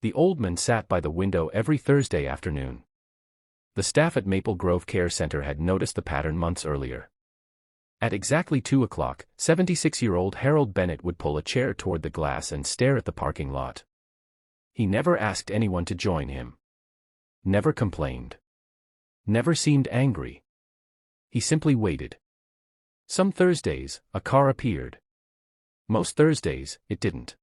The old man sat by the window every Thursday afternoon. The staff at Maple Grove Care Center had noticed the pattern months earlier. At exactly 2 o'clock, 76-year-old Harold Bennett would pull a chair toward the glass and stare at the parking lot. He never asked anyone to join him. Never complained. Never seemed angry. He simply waited. Some Thursdays, a car appeared. Most Thursdays, it didn't.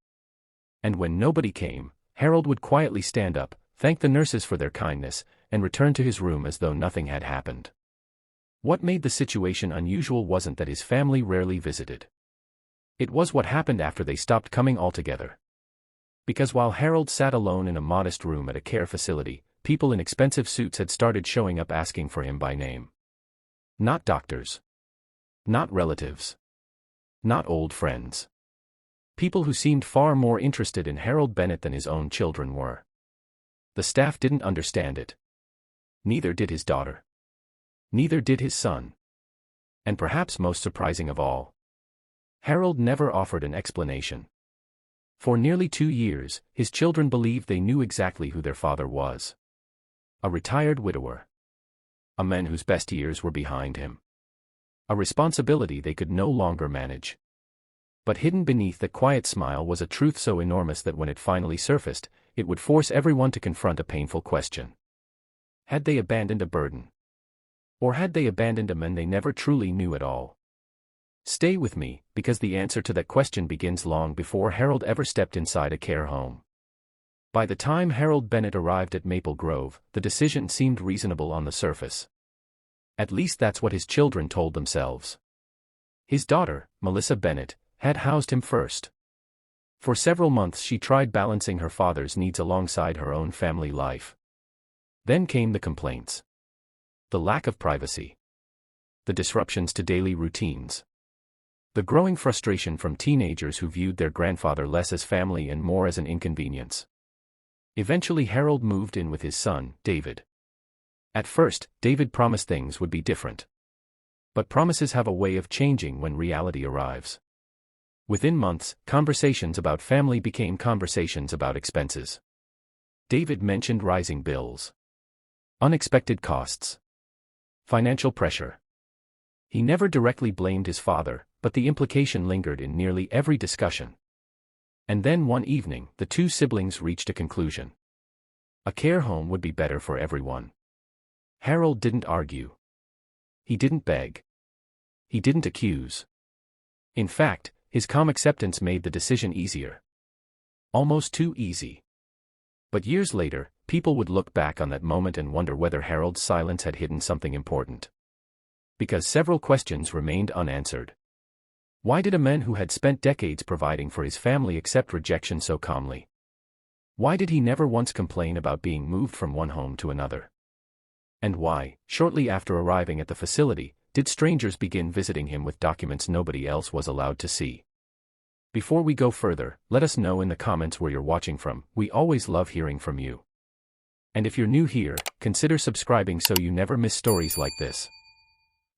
And when nobody came, Harold would quietly stand up, thank the nurses for their kindness, and return to his room as though nothing had happened. What made the situation unusual wasn't that his family rarely visited. It was what happened after they stopped coming altogether. Because while Harold sat alone in a modest room at a care facility, people in expensive suits had started showing up asking for him by name. Not doctors. Not relatives. Not old friends. People who seemed far more interested in Harold Bennett than his own children were. The staff didn't understand it. Neither did his daughter. Neither did his son. And perhaps most surprising of all, Harold never offered an explanation. For nearly 2 years, his children believed they knew exactly who their father was. A retired widower. A man whose best years were behind him. A responsibility they could no longer manage. But hidden beneath that quiet smile was a truth so enormous that when it finally surfaced, it would force everyone to confront a painful question. Had they abandoned a burden? Or had they abandoned a man they never truly knew at all? Stay with me, because the answer to that question begins long before Harold ever stepped inside a care home. By the time Harold Bennett arrived at Maple Grove, the decision seemed reasonable on the surface. At least that's what his children told themselves. His daughter, Melissa Bennett, had housed him first. For several months she tried balancing her father's needs alongside her own family life. Then came the complaints. The lack of privacy. The disruptions to daily routines. The growing frustration from teenagers who viewed their grandfather less as family and more as an inconvenience. Eventually Harold moved in with his son, David. At first, David promised things would be different. But promises have a way of changing when reality arrives. Within months, conversations about family became conversations about expenses. David mentioned rising bills. Unexpected costs. Financial pressure. He never directly blamed his father, but the implication lingered in nearly every discussion. And then one evening, the two siblings reached a conclusion. A care home would be better for everyone. Harold didn't argue. He didn't beg. He didn't accuse. In fact, his calm acceptance made the decision easier. Almost too easy. But years later, people would look back on that moment and wonder whether Harold's silence had hidden something important. Because several questions remained unanswered. Why did a man who had spent decades providing for his family accept rejection so calmly? Why did he never once complain about being moved from one home to another? And why, shortly after arriving at the facility, did strangers begin visiting him with documents nobody else was allowed to see? Before we go further, let us know in the comments where you're watching from. We always love hearing from you. And if you're new here, consider subscribing so you never miss stories like this.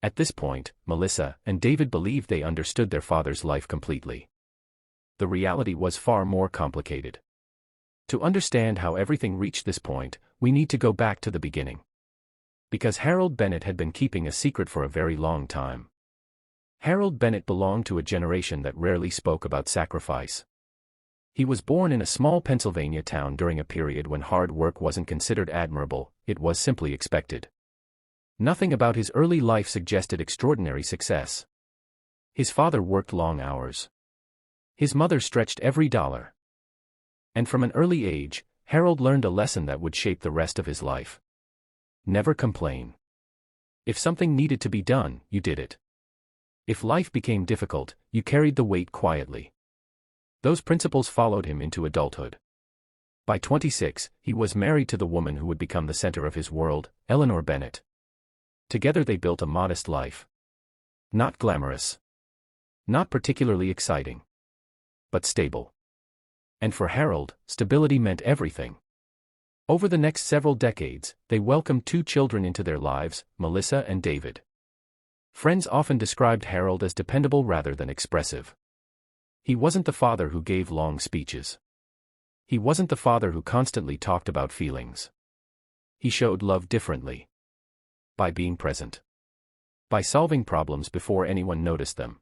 At this point, Melissa and David believed they understood their father's life completely. The reality was far more complicated. To understand how everything reached this point, we need to go back to the beginning. Because Harold Bennett had been keeping a secret for a very long time. Harold Bennett belonged to a generation that rarely spoke about sacrifice. He was born in a small Pennsylvania town during a period when hard work wasn't considered admirable, it was simply expected. Nothing about his early life suggested extraordinary success. His father worked long hours. His mother stretched every dollar. And from an early age, Harold learned a lesson that would shape the rest of his life. Never complain. If something needed to be done, you did it. If life became difficult, you carried the weight quietly. Those principles followed him into adulthood. By 26, he was married to the woman who would become the center of his world, Eleanor Bennett. Together they built a modest life. Not glamorous. Not particularly exciting. But stable. And for Harold, stability meant everything. Over the next several decades, they welcomed 2 children into their lives, Melissa and David. Friends often described Harold as dependable rather than expressive. He wasn't the father who gave long speeches. He wasn't the father who constantly talked about feelings. He showed love differently. By being present. By solving problems before anyone noticed them.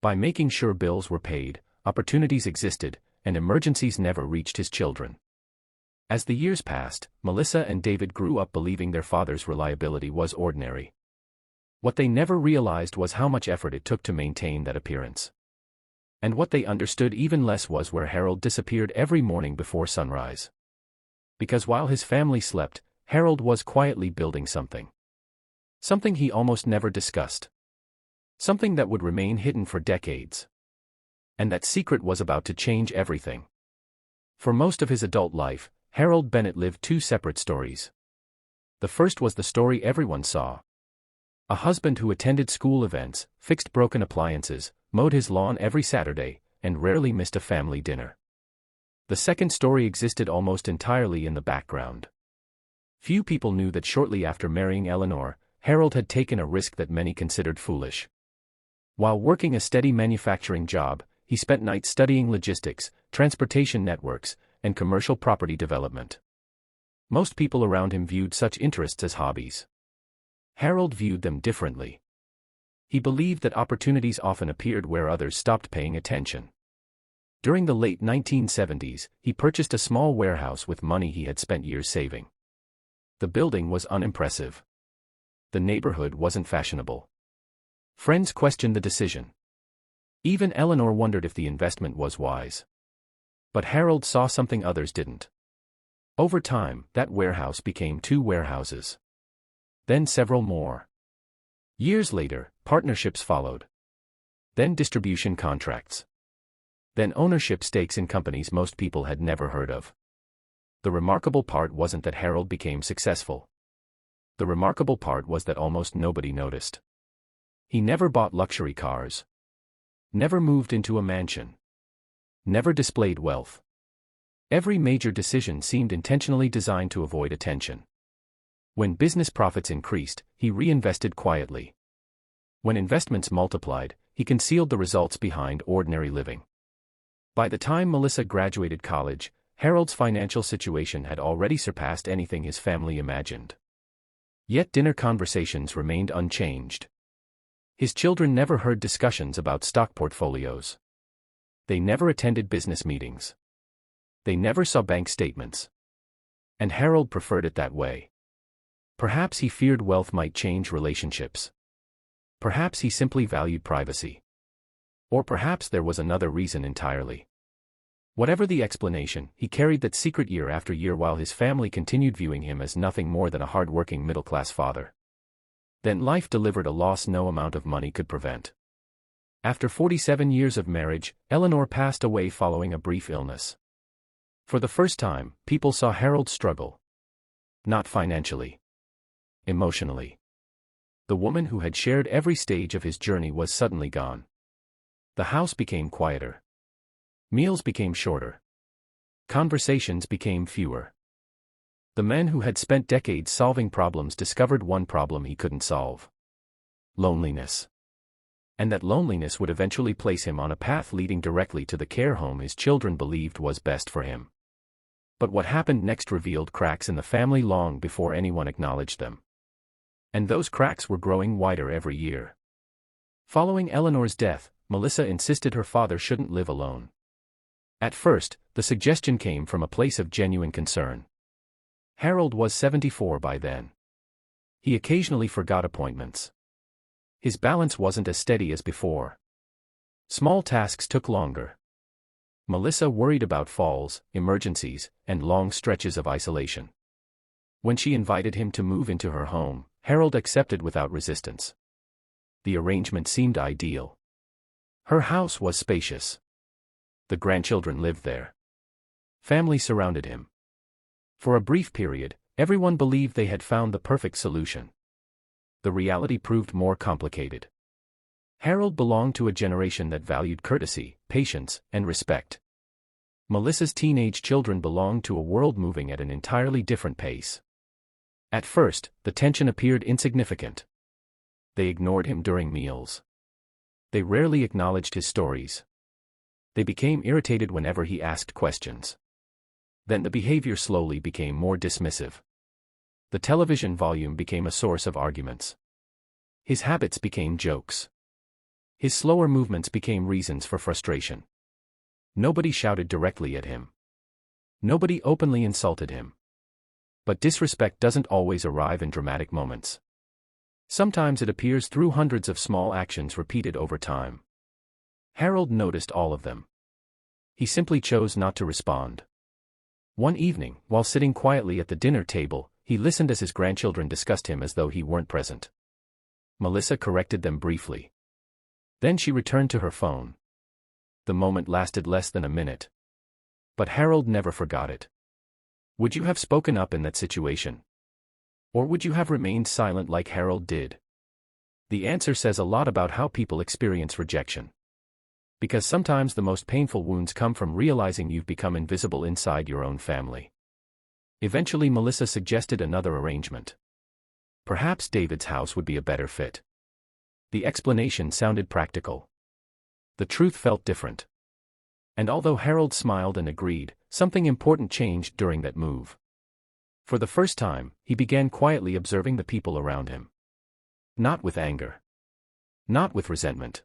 By making sure bills were paid, opportunities existed, and emergencies never reached his children. As the years passed, Melissa and David grew up believing their father's reliability was ordinary. What they never realized was how much effort it took to maintain that appearance. And what they understood even less was where Harold disappeared every morning before sunrise. Because while his family slept, Harold was quietly building something. Something he almost never discussed. Something that would remain hidden for decades. And that secret was about to change everything. For most of his adult life, Harold Bennett lived two separate stories. The first was the story everyone saw. A husband who attended school events, fixed broken appliances, mowed his lawn every Saturday, and rarely missed a family dinner. The second story existed almost entirely in the background. Few people knew that shortly after marrying Eleanor, Harold had taken a risk that many considered foolish. While working a steady manufacturing job, he spent nights studying logistics, transportation networks, and commercial property development. Most people around him viewed such interests as hobbies. Harold viewed them differently. He believed that opportunities often appeared where others stopped paying attention. During the late 1970s, he purchased a small warehouse with money he had spent years saving. The building was unimpressive. The neighborhood wasn't fashionable. Friends questioned the decision. Even Eleanor wondered if the investment was wise. But Harold saw something others didn't. Over time, that warehouse became 2 warehouses. Then several more. Years later, partnerships followed. Then distribution contracts. Then ownership stakes in companies most people had never heard of. The remarkable part wasn't that Harold became successful. The remarkable part was that almost nobody noticed. He never bought luxury cars. Never moved into a mansion. Never displayed wealth. Every major decision seemed intentionally designed to avoid attention. When business profits increased, he reinvested quietly. When investments multiplied, he concealed the results behind ordinary living. By the time Melissa graduated college, Harold's financial situation had already surpassed anything his family imagined. Yet dinner conversations remained unchanged. His children never heard discussions about stock portfolios. They never attended business meetings. They never saw bank statements. And Harold preferred it that way. Perhaps he feared wealth might change relationships. Perhaps he simply valued privacy. Or perhaps there was another reason entirely. Whatever the explanation, he carried that secret year after year while his family continued viewing him as nothing more than a hard-working middle-class father. Then life delivered a loss no amount of money could prevent. After 47 years of marriage, Eleanor passed away following a brief illness. For the first time, people saw Harold struggle. Not financially. Emotionally. The woman who had shared every stage of his journey was suddenly gone. The house became quieter. Meals became shorter. Conversations became fewer. The man who had spent decades solving problems discovered one problem he couldn't solve. Loneliness. And that loneliness would eventually place him on a path leading directly to the care home his children believed was best for him. But what happened next revealed cracks in the family long before anyone acknowledged them. And those cracks were growing wider every year. Following Eleanor's death, Melissa insisted her father shouldn't live alone. At first, the suggestion came from a place of genuine concern. Harold was 74 by then. He occasionally forgot appointments. His balance wasn't as steady as before. Small tasks took longer. Melissa worried about falls, emergencies, and long stretches of isolation. When she invited him to move into her home, Harold accepted without resistance. The arrangement seemed ideal. Her house was spacious. The grandchildren lived there. Family surrounded him. For a brief period, everyone believed they had found the perfect solution. The reality proved more complicated. Harold belonged to a generation that valued courtesy, patience, and respect. Melissa's teenage children belonged to a world moving at an entirely different pace. At first, the tension appeared insignificant. They ignored him during meals. They rarely acknowledged his stories. They became irritated whenever he asked questions. Then the behavior slowly became more dismissive. The television volume became a source of arguments. His habits became jokes. His slower movements became reasons for frustration. Nobody shouted directly at him. Nobody openly insulted him. But disrespect doesn't always arrive in dramatic moments. Sometimes it appears through hundreds of small actions repeated over time. Harold noticed all of them. He simply chose not to respond. One evening, while sitting quietly at the dinner table, he listened as his grandchildren discussed him as though he weren't present. Melissa corrected them briefly. Then she returned to her phone. The moment lasted less than a minute. But Harold never forgot it. Would you have spoken up in that situation? Or would you have remained silent like Harold did? The answer says a lot about how people experience rejection. Because sometimes the most painful wounds come from realizing you've become invisible inside your own family. Eventually Melissa suggested another arrangement. Perhaps David's house would be a better fit. The explanation sounded practical. The truth felt different. And although Harold smiled and agreed, something important changed during that move. For the first time, he began quietly observing the people around him. Not with anger. Not with resentment.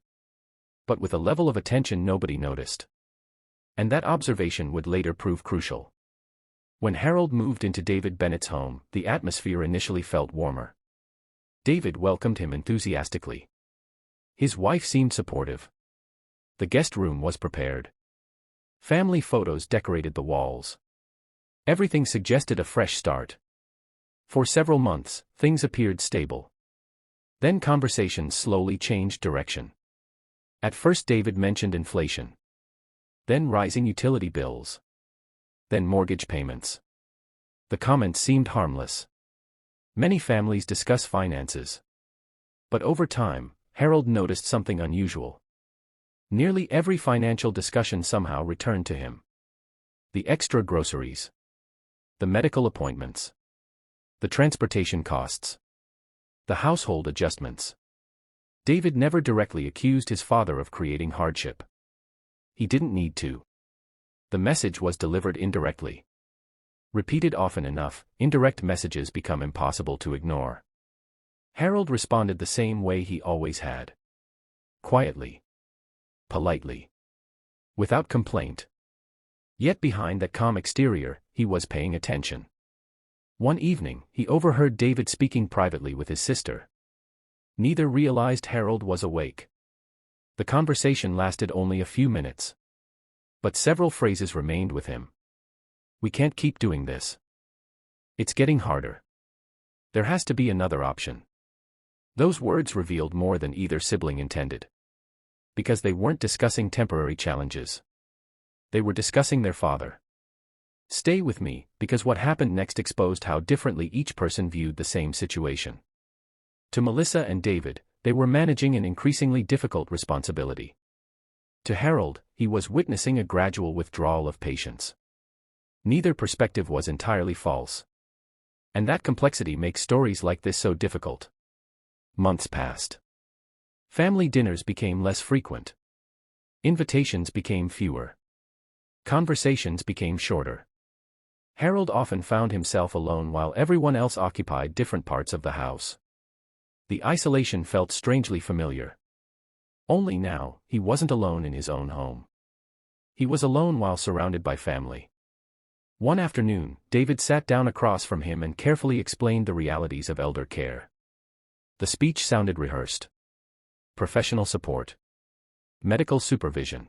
But with a level of attention nobody noticed. And that observation would later prove crucial. When Harold moved into David Bennett's home, the atmosphere initially felt warmer. David welcomed him enthusiastically. His wife seemed supportive. The guest room was prepared. Family photos decorated the walls. Everything suggested a fresh start. For several months, things appeared stable. Then conversations slowly changed direction. At first David mentioned inflation. Then rising utility bills. Then mortgage payments. The comments seemed harmless. Many families discuss finances. But over time, Harold noticed something unusual. Nearly every financial discussion somehow returned to him. The extra groceries. The medical appointments. The transportation costs. The household adjustments. David never directly accused his father of creating hardship. He didn't need to. The message was delivered indirectly. Repeated often enough, indirect messages become impossible to ignore. Harold responded the same way he always had. Quietly. Politely. Without complaint. Yet behind that calm exterior, he was paying attention. One evening, he overheard David speaking privately with his sister. Neither realized Harold was awake. The conversation lasted only a few minutes. But several phrases remained with him. We can't keep doing this. It's getting harder. There has to be another option. Those words revealed more than either sibling intended. Because they weren't discussing temporary challenges. They were discussing their father. Stay with me, because what happened next exposed how differently each person viewed the same situation. To Melissa and David, they were managing an increasingly difficult responsibility. To Harold, he was witnessing a gradual withdrawal of patience. Neither perspective was entirely false. And that complexity makes stories like this so difficult. Months passed. Family dinners became less frequent. Invitations became fewer. Conversations became shorter. Harold often found himself alone while everyone else occupied different parts of the house. The isolation felt strangely familiar. Only now, he wasn't alone in his own home. He was alone while surrounded by family. One afternoon, David sat down across from him and carefully explained the realities of elder care. The speech sounded rehearsed. Professional support. Medical supervision.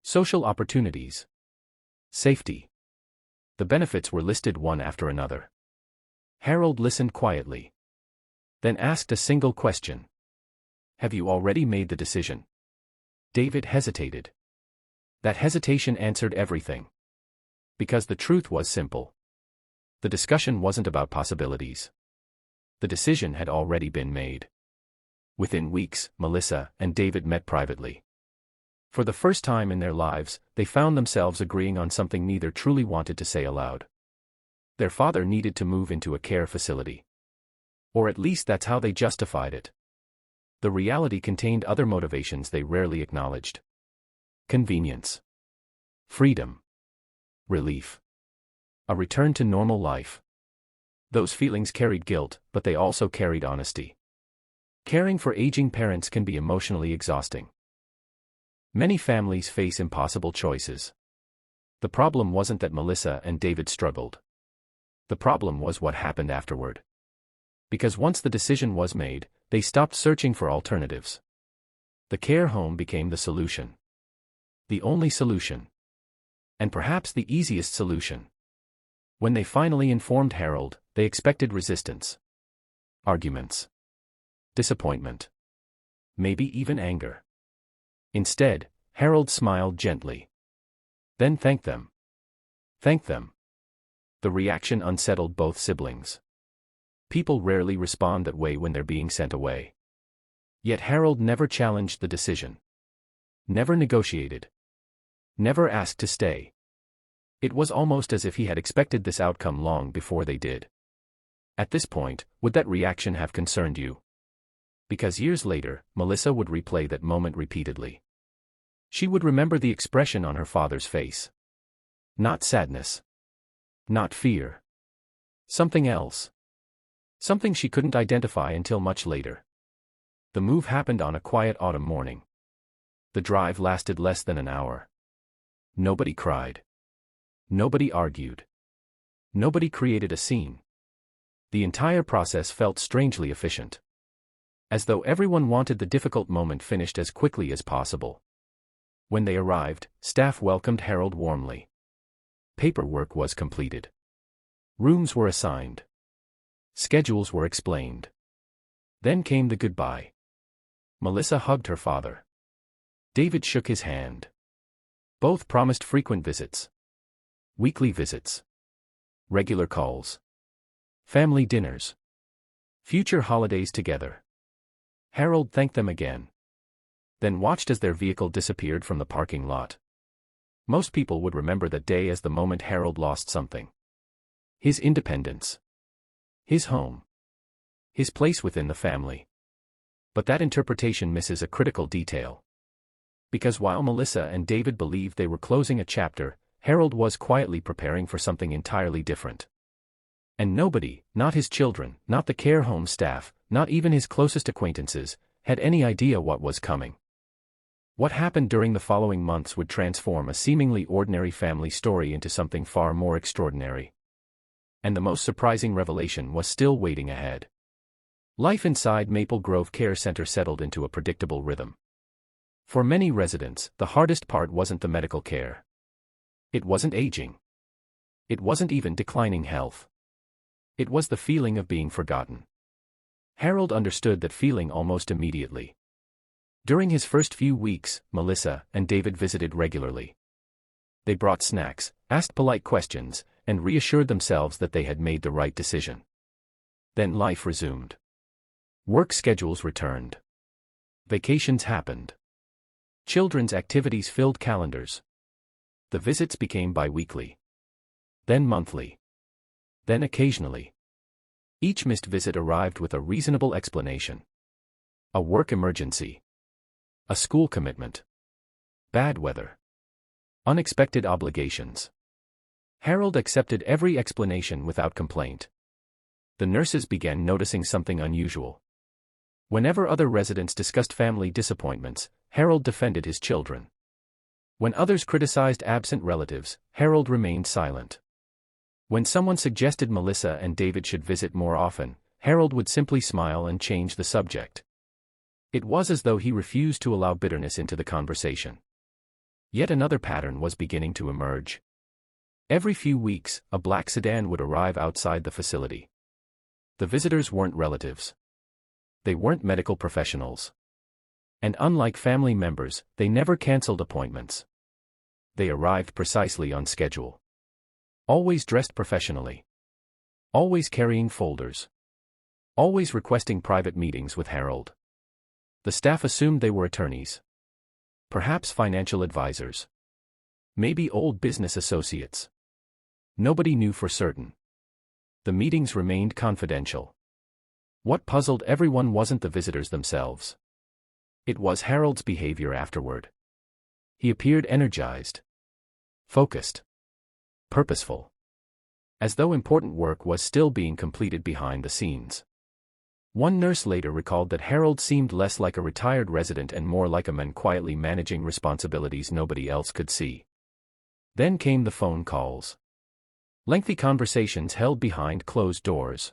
Social opportunities. Safety. The benefits were listed one after another. Harold listened quietly. Then asked a single question. Have you already made the decision? David hesitated. That hesitation answered everything. Because the truth was simple. The discussion wasn't about possibilities. The decision had already been made. Within weeks, Melissa and David met privately. For the first time in their lives, they found themselves agreeing on something neither truly wanted to say aloud. Their father needed to move into a care facility. Or at least that's how they justified it. The reality contained other motivations they rarely acknowledged. Convenience. Freedom. Relief. A return to normal life. Those feelings carried guilt, but they also carried honesty. Caring for aging parents can be emotionally exhausting. Many families face impossible choices. The problem wasn't that Melissa and David struggled. The problem was what happened afterward. Because once the decision was made, they stopped searching for alternatives. The care home became the solution. The only solution. And perhaps the easiest solution. When they finally informed Harold, they expected resistance. Arguments. Disappointment. Maybe even anger. Instead, Harold smiled gently. Then thanked them. Thanked them. The reaction unsettled both siblings. People rarely respond that way when they're being sent away. Yet Harold never challenged the decision. Never negotiated. Never asked to stay. It was almost as if he had expected this outcome long before they did. At this point, would that reaction have concerned you? Because years later, Melissa would replay that moment repeatedly. She would remember the expression on her father's face. Not sadness. Not fear. Something else. Something she couldn't identify until much later. The move happened on a quiet autumn morning. The drive lasted less than an hour. Nobody cried. Nobody argued. Nobody created a scene. The entire process felt strangely efficient. As though everyone wanted the difficult moment finished as quickly as possible. When they arrived, staff welcomed Harold warmly. Paperwork was completed. Rooms were assigned. Schedules were explained. Then came the goodbye. Melissa hugged her father. David shook his hand. Both promised frequent visits. Weekly visits. Regular calls. Family dinners. Future holidays together. Harold thanked them again. Then watched as their vehicle disappeared from the parking lot. Most people would remember that day as the moment Harold lost something. His independence. His home. His place within the family. But that interpretation misses a critical detail. Because while Melissa and David believed they were closing a chapter, Harold was quietly preparing for something entirely different. And nobody, not his children, not the care home staff, not even his closest acquaintances, had any idea what was coming. What happened during the following months would transform a seemingly ordinary family story into something far more extraordinary. And the most surprising revelation was still waiting ahead. Life inside Maple Grove Care Center settled into a predictable rhythm. For many residents, the hardest part wasn't the medical care. It wasn't aging. It wasn't even declining health. It was the feeling of being forgotten. Harold understood that feeling almost immediately. During his first few weeks, Melissa and David visited regularly. They brought snacks, asked polite questions, and reassured themselves that they had made the right decision. Then life resumed. Work schedules returned. Vacations happened. Children's activities filled calendars. The visits became bi-weekly. Then monthly. Then occasionally. Each missed visit arrived with a reasonable explanation. A work emergency. A school commitment. Bad weather. Unexpected obligations. Harold accepted every explanation without complaint. The nurses began noticing something unusual. Whenever other residents discussed family disappointments, Harold defended his children. When others criticized absent relatives, Harold remained silent. When someone suggested Melissa and David should visit more often, Harold would simply smile and change the subject. It was as though he refused to allow bitterness into the conversation. Yet another pattern was beginning to emerge. Every few weeks, a black sedan would arrive outside the facility. The visitors weren't relatives. They weren't medical professionals. And unlike family members, they never canceled appointments. They arrived precisely on schedule. Always dressed professionally. Always carrying folders. Always requesting private meetings with Harold. The staff assumed they were attorneys. Perhaps financial advisors. Maybe old business associates. Nobody knew for certain. The meetings remained confidential. What puzzled everyone wasn't the visitors themselves. It was Harold's behavior afterward. He appeared energized. Focused. Purposeful. as though important work was still being completed behind the scenes. One nurse later recalled that Harold seemed less like a retired resident and more like a man quietly managing responsibilities nobody else could see. Then came the phone calls. Lengthy conversations held behind closed doors.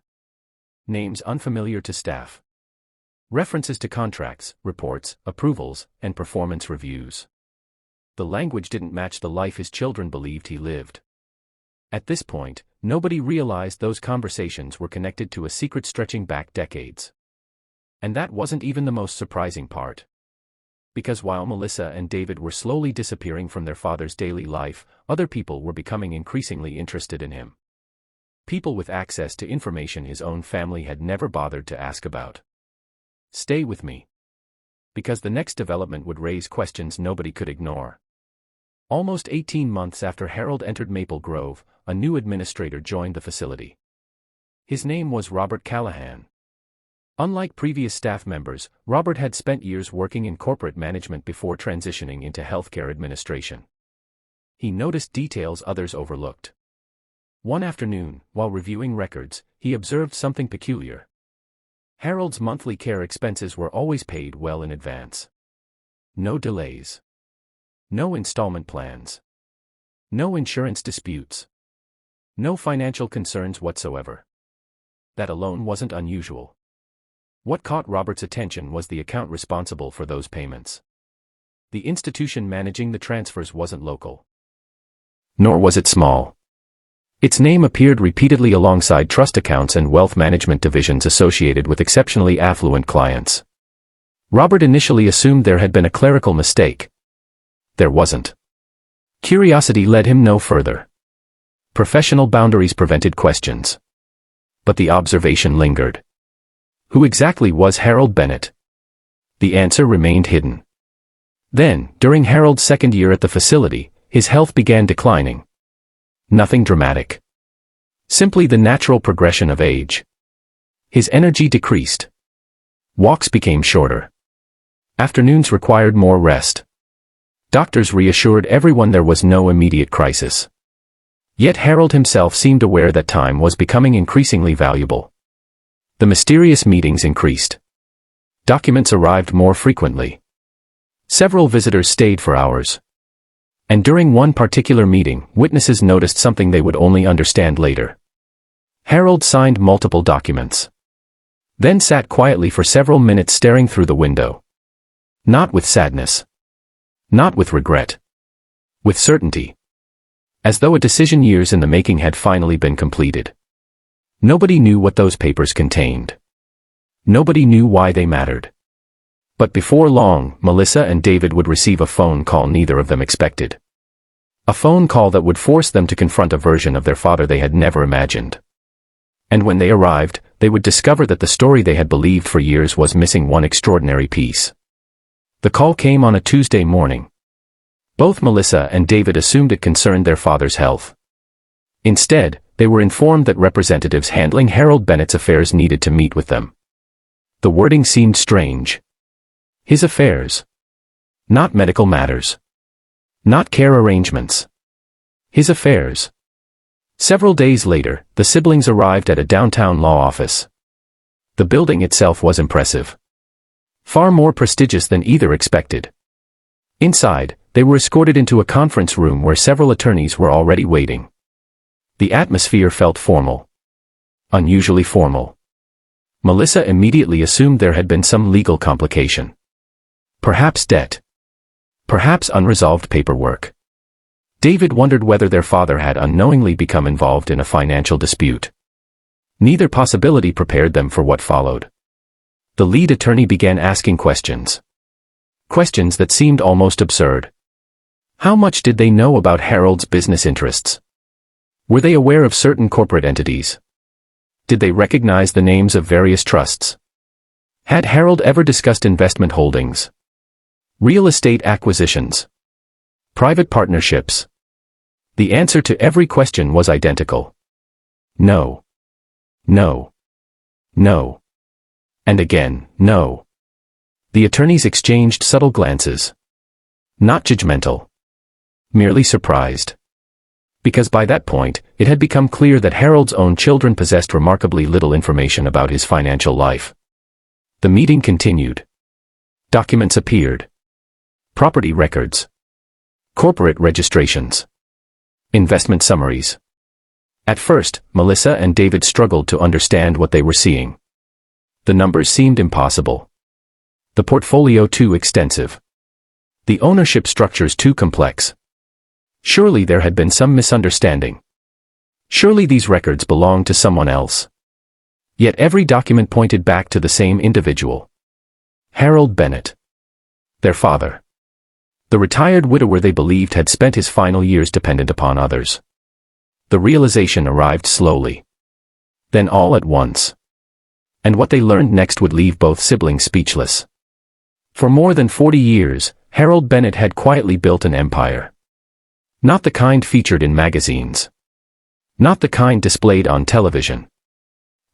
Names unfamiliar to staff. References to contracts, reports, approvals, and performance reviews. The language didn't match the life his children believed he lived. At this point, nobody realized those conversations were connected to a secret stretching back decades. And that wasn't even the most surprising part. Because while Melissa and David were slowly disappearing from their father's daily life, other people were becoming increasingly interested in him. People with access to information his own family had never bothered to ask about. Stay with me. Because the next development would raise questions nobody could ignore. Almost 18 months after Harold entered Maple Grove, a new administrator joined the facility. His name was Robert Callahan. Unlike previous staff members, Robert had spent years working in corporate management before transitioning into healthcare administration. He noticed details others overlooked. One afternoon, while reviewing records, he observed something peculiar. Harold's monthly care expenses were always paid well in advance. No delays. No installment plans. No insurance disputes. No financial concerns whatsoever. That alone wasn't unusual. What caught Robert's attention was the account responsible for those payments. The institution managing the transfers wasn't local. Nor was it small. Its name appeared repeatedly alongside trust accounts and wealth management divisions associated with exceptionally affluent clients. Robert initially assumed there had been a clerical mistake. There wasn't. Curiosity led him no further. Professional boundaries prevented questions. But the observation lingered. Who exactly was Harold Bennett? The answer remained hidden. Then, during Harold's second year at the facility, his health began declining. Nothing dramatic. Simply the natural progression of age. His energy decreased. Walks became shorter. Afternoons required more rest. Doctors reassured everyone there was no immediate crisis. Yet Harold himself seemed aware that time was becoming increasingly valuable. The mysterious meetings increased. Documents arrived more frequently. Several visitors stayed for hours. And during one particular meeting, witnesses noticed something they would only understand later. Harold signed multiple documents. Then sat quietly for several minutes staring through the window. Not with sadness. Not with regret. With certainty. As though a decision years in the making had finally been completed. Nobody knew what those papers contained. Nobody knew why they mattered. But before long, Melissa and David would receive a phone call neither of them expected. A phone call that would force them to confront a version of their father they had never imagined. And when they arrived, they would discover that the story they had believed for years was missing one extraordinary piece. The call came on a Tuesday morning. Both Melissa and David assumed it concerned their father's health. Instead, they were informed that representatives handling Harold Bennett's affairs needed to meet with them. The wording seemed strange. His affairs. Not medical matters. Not care arrangements. His affairs. Several days later, the siblings arrived at a downtown law office. The building itself was impressive. Far more prestigious than either expected. Inside, they were escorted into a conference room where several attorneys were already waiting. The atmosphere felt formal. Unusually formal. Melissa immediately assumed there had been some legal complication. Perhaps debt. Perhaps unresolved paperwork. David wondered whether their father had unknowingly become involved in a financial dispute. Neither possibility prepared them for what followed. The lead attorney began asking questions. Questions that seemed almost absurd. How much did they know about Harold's business interests? Were they aware of certain corporate entities? Did they recognize the names of various trusts? Had Harold ever discussed investment holdings? Real estate acquisitions? Private partnerships? The answer to every question was identical. No. No. No. And again, no. The attorneys exchanged subtle glances. Not judgmental. Merely surprised. Because by that point, it had become clear that Harold's own children possessed remarkably little information about his financial life. The meeting continued. Documents appeared. Property records. Corporate registrations. Investment summaries. At first, Melissa and David struggled to understand what they were seeing. The numbers seemed impossible. The portfolio too extensive. The ownership structures too complex. Surely there had been some misunderstanding. Surely these records belonged to someone else. Yet every document pointed back to the same individual. Harold Bennett. Their father. The retired widower they believed had spent his final years dependent upon others. The realization arrived slowly. Then all at once. And what they learned next would leave both siblings speechless. For more than 40 years, Harold Bennett had quietly built an empire. Not the kind featured in magazines. Not the kind displayed on television.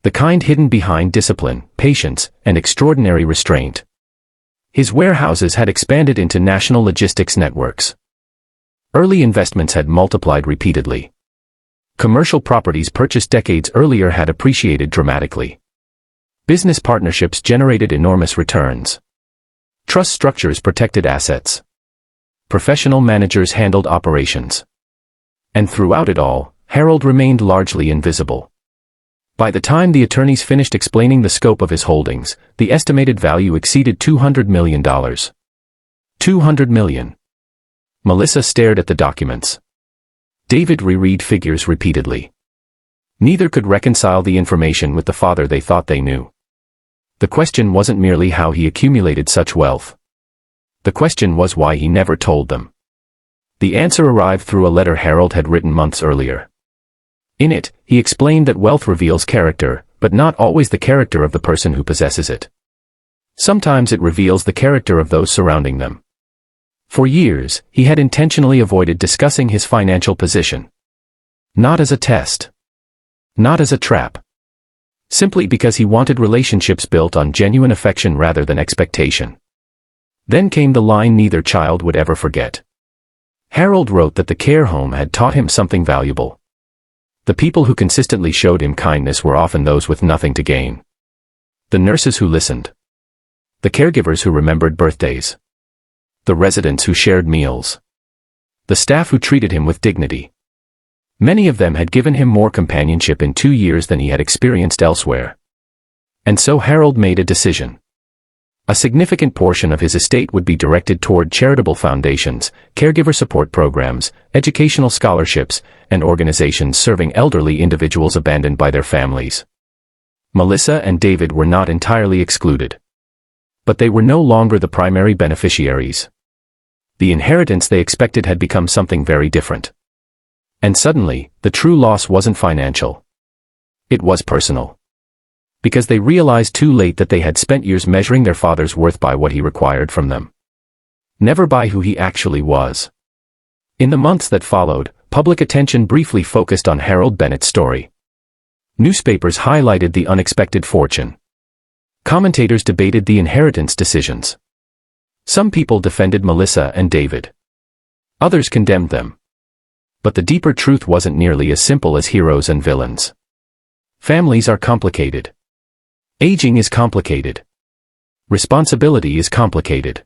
The kind hidden behind discipline, patience, and extraordinary restraint. His warehouses had expanded into national logistics networks. Early investments had multiplied repeatedly. Commercial properties purchased decades earlier had appreciated dramatically. Business partnerships generated enormous returns. Trust structures protected assets. Professional managers handled operations. And throughout it all, Harold remained largely invisible. By the time the attorneys finished explaining the scope of his holdings, the estimated value exceeded $200 million. $200 million. Melissa stared at the documents. David reread figures repeatedly. Neither could reconcile the information with the father they thought they knew. The question wasn't merely how he accumulated such wealth. The question was why he never told them. The answer arrived through a letter Harold had written months earlier. In it, he explained that wealth reveals character, but not always the character of the person who possesses it. Sometimes it reveals the character of those surrounding them. For years, he had intentionally avoided discussing his financial position. Not as a test. Not as a trap. Simply because he wanted relationships built on genuine affection rather than expectation. Then came the line neither child would ever forget. Harold wrote that the care home had taught him something valuable. The people who consistently showed him kindness were often those with nothing to gain. The nurses who listened. The caregivers who remembered birthdays. The residents who shared meals. The staff who treated him with dignity. Many of them had given him more companionship in 2 years than he had experienced elsewhere. And so Harold made a decision. A significant portion of his estate would be directed toward charitable foundations, caregiver support programs, educational scholarships, and organizations serving elderly individuals abandoned by their families. Melissa and David were not entirely excluded. But they were no longer the primary beneficiaries. The inheritance they expected had become something very different. And suddenly, the true loss wasn't financial. It was personal. Because they realized too late that they had spent years measuring their father's worth by what he required from them. Never by who he actually was. In the months that followed, public attention briefly focused on Harold Bennett's story. Newspapers highlighted the unexpected fortune. Commentators debated the inheritance decisions. Some people defended Melissa and David. Others condemned them. But the deeper truth wasn't nearly as simple as heroes and villains. Families are complicated. Aging is complicated. Responsibility is complicated.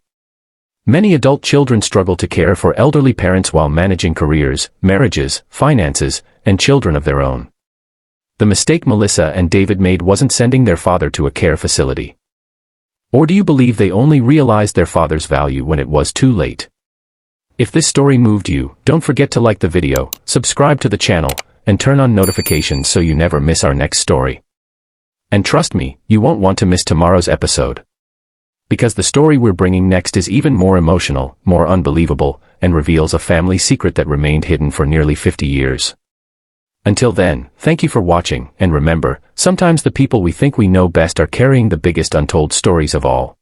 Many adult children struggle to care for elderly parents while managing careers, marriages, finances, and children of their own. The mistake Melissa and David made wasn't sending their father to a care facility. Or do you believe they only realized their father's value when it was too late? If this story moved you, don't forget to like the video, subscribe to the channel, and turn on notifications so you never miss our next story. And trust me, you won't want to miss tomorrow's episode. Because the story we're bringing next is even more emotional, more unbelievable, and reveals a family secret that remained hidden for nearly 50 years. Until then, thank you for watching, and remember, sometimes the people we think we know best are carrying the biggest untold stories of all.